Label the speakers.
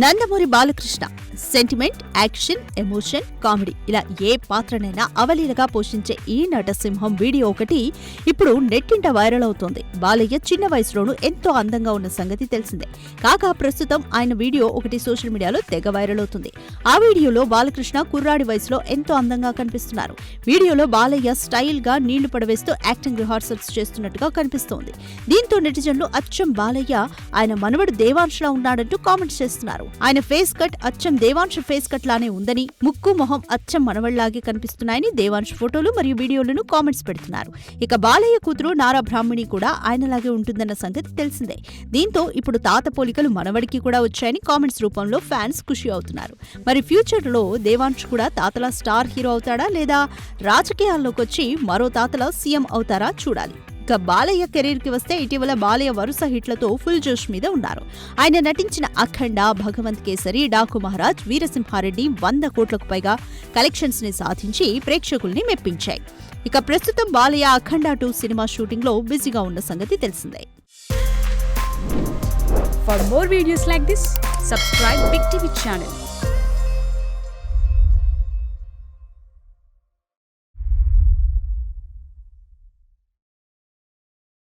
Speaker 1: Nandamuri Balakrishna sentiment, action, emotion, comedy ఇలా ఏ పాత్రనైనా అవలీలగా పోషించే ఈ నటసింహం వీడియో ఒకటి ఇప్పుడు నెట్టింట వైరల్ అవుతోంది. బాలయ్య చిన్న వయసులోనూ ఎంతో అందంగా ఉన్న సంగతి తెలిసిందే. కాగా ప్రస్తుతం ఆయన వీడియో ఒకటి సోషల్ మీడియాలో తెగ వైరల్ అవుతుంది. ఆ వీడియోలో బాలకృష్ణ కుర్రాడి వయసులో ఎంతో అందంగా కనిపిస్తున్నారు. వీడియోలో బాలయ్య స్టైల్ గా నీళ్లు పడవేస్తూ యాక్టింగ్ రిహార్సల్స్ చేస్తున్నట్టుగా కనిపిస్తోంది. దీంతో నెటిజన్లు అచ్చం బాలయ్య ఆయన మనవడు దేవాంశ్లా ఉన్నాడంటూ కామెంట్స్ చేస్తున్నారు. ఆయన ఫేస్ కట్ అచ్చం దేవాంశ్ ఫేస్ కట్ లానే ఉందని, ముక్కు మొహం అచ్చం మనవళ్లాగే కనిపిస్తున్నాయని దేవాంశ్ ఫోటోలు మరియు వీడియోలను కామెంట్స్ పెడుతున్నారు. ఇక బాలయ్య కూతురు నారా బ్రాహ్మణి కూడా ఆయనలాగే ఉంటుందన్న సంగతి తెలిసిందే. దీంతో ఇప్పుడు తాత పోలికలు మనవడికి కూడా వచ్చాయని కామెంట్స్ రూపంలో ఫ్యాన్స్ ఖుషి అవుతున్నారు. మరి ఫ్యూచర్ లో దేవాంశ్ కూడా తాతలా స్టార్ హీరో అవుతాడా లేదా రాజకీయాల్లోకి వచ్చి మరో తాతలా సీఎం అవుతారా చూడాలి. ఇక బాలయ్య కెరీర్ కి వస్తే ఇటీవల బాలయ్య వరుస హిట్లతో ఫుల్ జోష్ మీద ఉన్నారు. ఆయన నటించిన అఖండ, భగవంత్ కేసరి, డాకు మహారాజ్, వీరసింహారెడ్డి 100 కోట్లకు పైగా కలెక్షన్స్ ని సాధించి ప్రేక్షకుల్ని మెప్పించాయి. ఇక ప్రస్తుతం బాలయ్య అఖండ 2 సినిమా షూటింగ్ లో బిజీగా ఉన్న సంగతి తెలిసిందే.
Speaker 2: For more videos like this, subscribe Big TV channel.